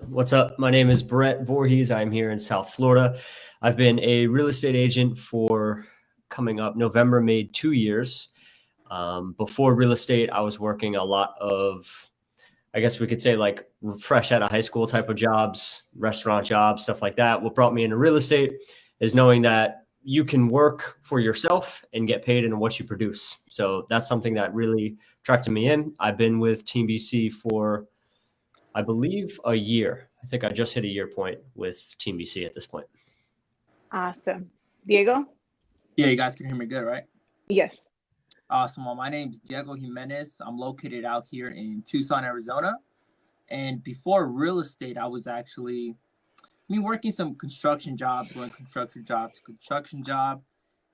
What's up? My name is Brett Voorhees. I'm here in South Florida. I've been a real estate agent for coming up November, made 2 years. Before real estate, I was working a lot of, I guess we could say, like fresh out of high school type of jobs, restaurant jobs, stuff like that. What brought me into real estate is knowing that you can work for yourself and get paid in what you produce. So that's something that really attracted me in. I've been with Team BC for, I believe, a year. I think I just hit a year point with Team BC at this point. Awesome. Diego? Yeah, you guys can hear me good, right? Yes. Awesome. Well, my name is Diego Jimenez. I'm located out here in Tucson, Arizona. And before real estate, I was actually working some construction jobs, going construction job to construction job.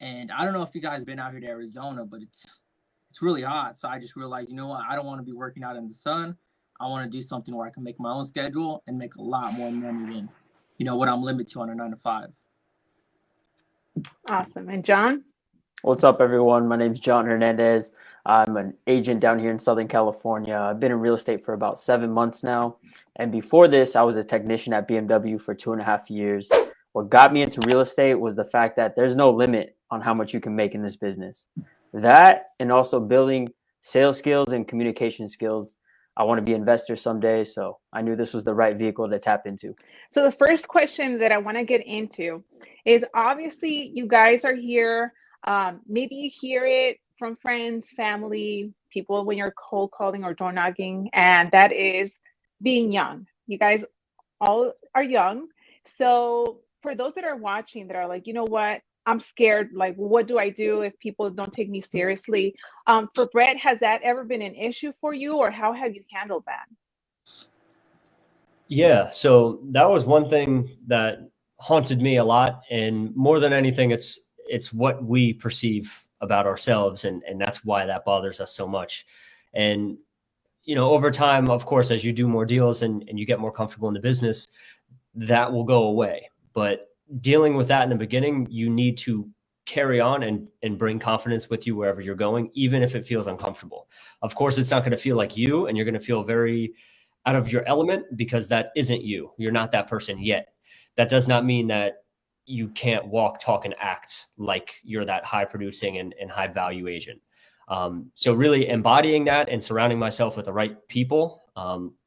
And I don't know if you guys been out here to Arizona, but it's really hot. So I just realized, you know what? I don't want to be working out in the sun. I want to do something where I can make my own schedule and make a lot more money than, what I'm limited to on a 9 to 5. Awesome. And John? What's up, everyone? My name is John Hernandez. I'm an agent down here in Southern California. I've been in real estate for about 7 months now. And before this, I was a technician at BMW for 2.5 years. What got me into real estate was the fact that there's no limit on how much you can make in this business. That, and also building sales skills and communication skills. I want to be an investor someday, so I knew this was the right vehicle to tap into. So the first question that I want to get into is, obviously you guys are here. Maybe you hear it from friends, family, people when you're cold calling or door knocking, and that is being young. You guys all are young. So for those that are watching that are like, you know what, I'm scared, like, what do I do if people don't take me seriously? For Brett, has that ever been an issue for you, or how have you handled that? Yeah, so that was one thing that haunted me a lot, and more than anything, it's what we perceive about ourselves, and that's why that bothers us so much. And over time, of course, as you do more deals and you get more comfortable in the business, that will go away. But dealing with that in the beginning, you need to carry on and bring confidence with you wherever you're going, even if it feels uncomfortable. Of course, it's not going to feel like you, and you're going to feel very out of your element because that isn't you. You're not that person yet. That does not mean that you can't walk, talk, and act like you're that high producing and high value agent. So really embodying that and surrounding myself with the right people,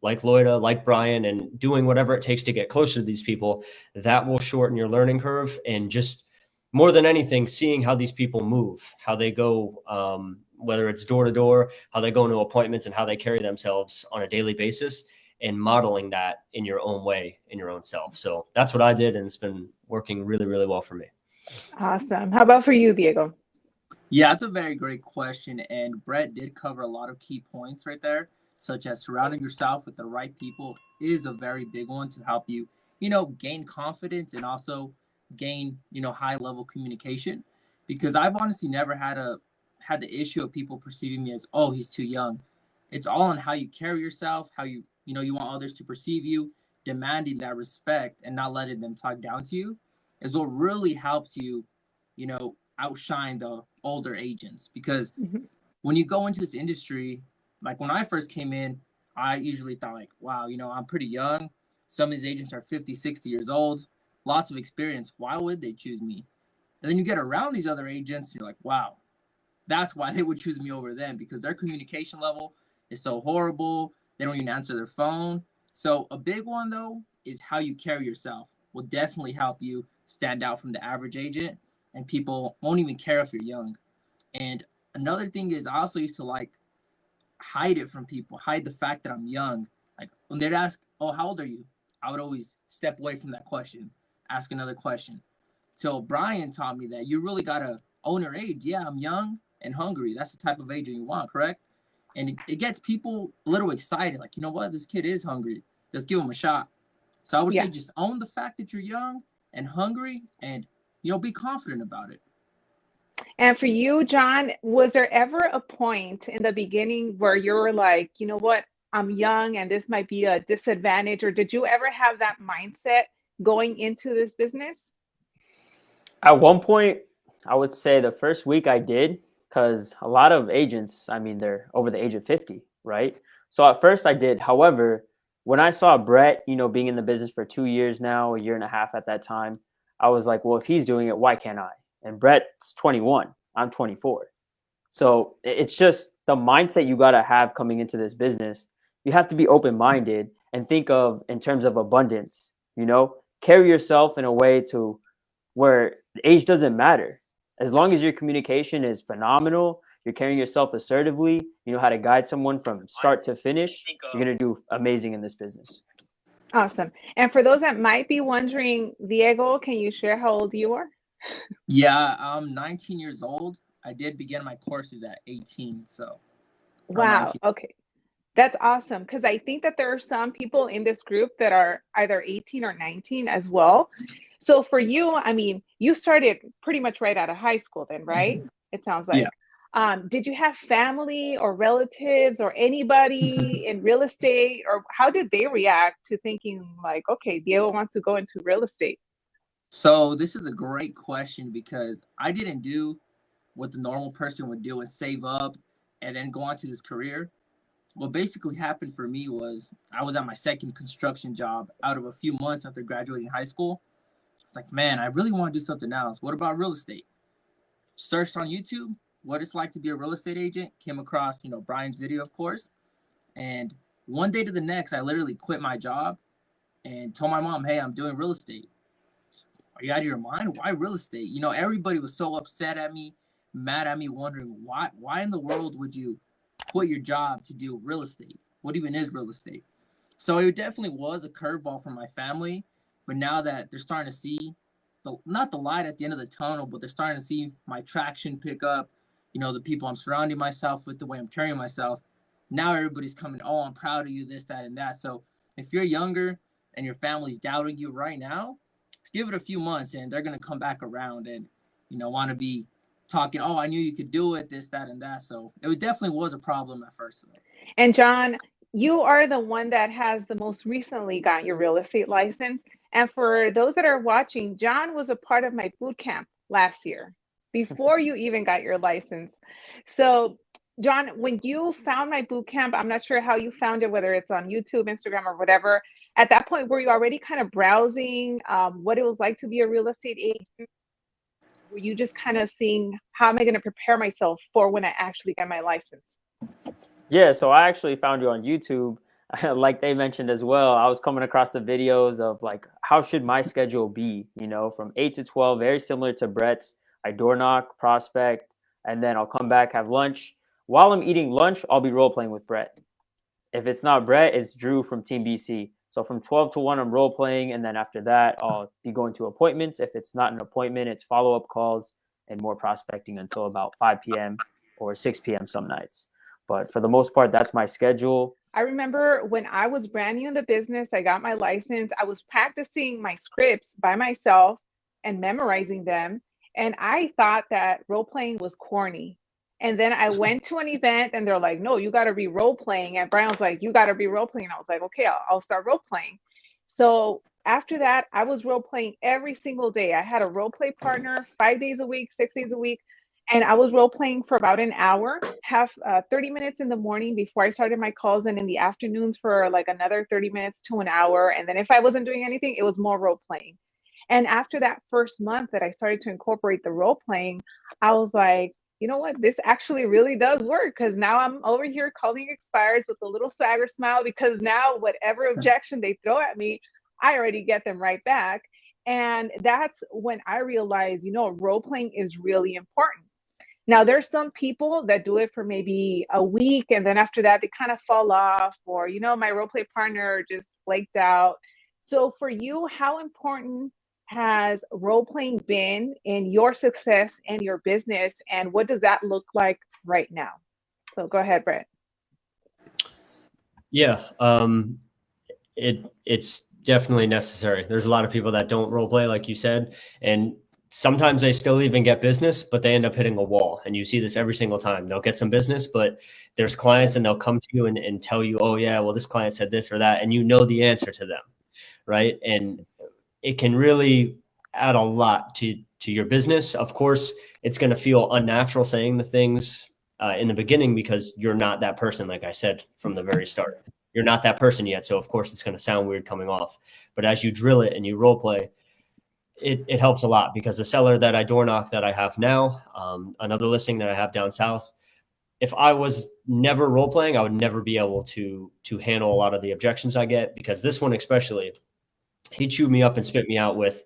like Loida, like Brian, and doing whatever it takes to get closer to these people, that will shorten your learning curve. And just more than anything, seeing how these people move, how they go, whether it's door to door, how they go into appointments, and how they carry themselves on a daily basis, and modeling that in your own way, in your own self. So that's what I did, and it's been working really, really well for me. Awesome. How about for you, Diego? Yeah, that's a very great question. And Brett did cover a lot of key points right there, such as surrounding yourself with the right people is a very big one to help you, gain confidence and also gain, high level communication. Because I've honestly never had the issue of people perceiving me as, oh, he's too young. It's all on how you carry yourself, how you want others to perceive you, demanding that respect and not letting them talk down to you is what really helps you, outshine the older agents. Because when you go into this industry, like when I first came in, I usually thought like, wow, I'm pretty young. Some of these agents are 50, 60 years old, lots of experience. Why would they choose me? And then you get around these other agents, you're like, wow, that's why they would choose me over them, because their communication level is so horrible. They don't even answer their phone. So a big one, though, is how you carry yourself will definitely help you stand out from the average agent, and people won't even care if you're young. And another thing is I also used to hide it from people, hide the fact that I'm young. Like when they'd ask, oh, how old are you? I would always step away from that question, ask another question. So Brian taught me that you really got to own your age. Yeah, I'm young and hungry. That's the type of agent you want, correct? And it gets people a little excited. Like, you know what? This kid is hungry. Let's give him a shot. So I would say just own the fact that you're young and hungry, and, be confident about it. And for you, John, was there ever a point in the beginning where you were like, you know what, I'm young and this might be a disadvantage? Or did you ever have that mindset going into this business? At one point, I would say the first week I did, because a lot of agents, they're over the age of 50, right? So at first I did. However, when I saw Brett, being in the business for 2 years now, a year and a half at that time, I was like, well, if he's doing it, why can't I? And Brett's 21, I'm 24. So it's just the mindset you got to have coming into this business. You have to be open-minded and think of in terms of abundance, carry yourself in a way to where age doesn't matter. As long as your communication is phenomenal, you're carrying yourself assertively, you know how to guide someone from start to finish, you're going to do amazing in this business. Awesome. And for those that might be wondering, Diego, can you share how old you are? Yeah, I'm 19 years old. I did begin my courses at 18, so. Wow. Okay. That's awesome. Because I think that there are some people in this group that are either 18 or 19 as well. So for you, I mean, you started pretty much right out of high school then, right? It sounds like. Yeah. Did you have family or relatives or anybody in real estate, or how did they react to thinking like, okay, Diego wants to go into real estate? So this is a great question because I didn't do what the normal person would do and save up and then go on to this career. What basically happened for me was I was at my second construction job out of a few months after graduating high school. It's like, man, I really want to do something else. What about real estate? Searched on YouTube what it's like to be a real estate agent. Came across, Brian's video, of course. And one day to the next, I literally quit my job and told my mom, hey, I'm doing real estate. Are you out of your mind? Why real estate? Everybody was so upset at me, mad at me, wondering why in the world would you quit your job to do real estate? What even is real estate? So it definitely was a curveball for my family. But now that they're starting to see not the light at the end of the tunnel, but they're starting to see my traction pick up, the people I'm surrounding myself with, the way I'm carrying myself. Now everybody's coming, oh, I'm proud of you, this, that, and that. So if you're younger and your family's doubting you right now, give it a few months and they're going to come back around and, want to be talking, oh, I knew you could do it, this, that, and that. So it definitely was a problem at first. And John, you are the one that has the most recently got your real estate license. And for those that are watching, John was a part of my boot camp last year before you even got your license. So John, when you found my boot camp, I'm not sure how you found it, whether it's on YouTube, Instagram, or whatever. At that point, were you already kind of browsing what it was like to be a real estate agent? Were you just kind of seeing how am I going to prepare myself for when I actually get my license? Yeah, so I actually found you on YouTube. Like they mentioned as well, I was coming across the videos of like, how should my schedule be, from 8 to 12, very similar to Brett's. I door knock, prospect, and then I'll come back, have lunch. While I'm eating lunch, I'll be role playing with Brett. If it's not Brett, it's Drew from Team BC. So from 12 to 1, I'm role playing. And then after that, I'll be going to appointments. If it's not an appointment, it's follow-up calls and more prospecting until about 5 p.m. or 6 p.m. some nights. But for the most part, that's my schedule. I remember when I was brand new in the business, I got my license. I was practicing my scripts by myself and memorizing them. And I thought that role playing was corny. And then I went to an event and they're like, no, you got to be role playing. And Brian was like, you got to be role playing. I was like, okay, I'll start role playing. So after that, I was role playing every single day. I had a role play partner 5 days a week, 6 days a week. And I was role playing for about an hour, 30 minutes in the morning before I started my calls, and in the afternoons for like another 30 minutes to an hour. And then if I wasn't doing anything, it was more role playing. And after that first month that I started to incorporate the role playing, I was like, you know what, this actually really does work, because now I'm over here calling expires with a little swagger smile, because now whatever objection they throw at me, I already get them right back. And that's when I realized, role playing is really important. Now, there's some people that do it for maybe a week, and then after that, they kind of fall off, or, my role play partner just flaked out. So for you, how important has role playing been in your success and your business, and what does that look like right now? So go ahead, Brett. Yeah, it's definitely necessary. There's a lot of people that don't role play, like you said, and sometimes they still even get business, but they end up hitting a wall. And you see this every single time. They'll get some business, but there's clients and they'll come to you and tell you, oh yeah, well, this client said this or that. And you know the answer to them, right? And it can really add a lot to your business. Of course, it's going to feel unnatural saying the things in the beginning because you're not that person, like I said, from the very start. you're not that person yet. So of course it's going to sound weird coming off, but as you drill it and you role play, it helps a lot, because the seller that I door knock that I have now, another listing that I have down south, if I was never role playing, I would never be able to handle a lot of the objections I get, because this one especially, he chewed me up and spit me out with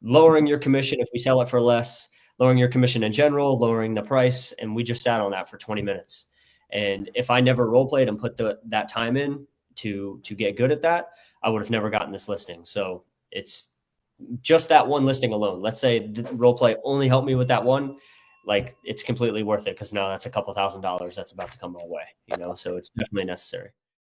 lowering your commission if we sell it for less, lowering your commission in general, lowering the price, and we just sat on that for 20 minutes. And if I never role played and put that time in to get good at that, I would have never gotten this listing. So it's just that one listing alone. Let's say the role play only helped me with that one, like it's completely worth it, because now that's a couple $1,000s that's about to come my way, so it's definitely necessary.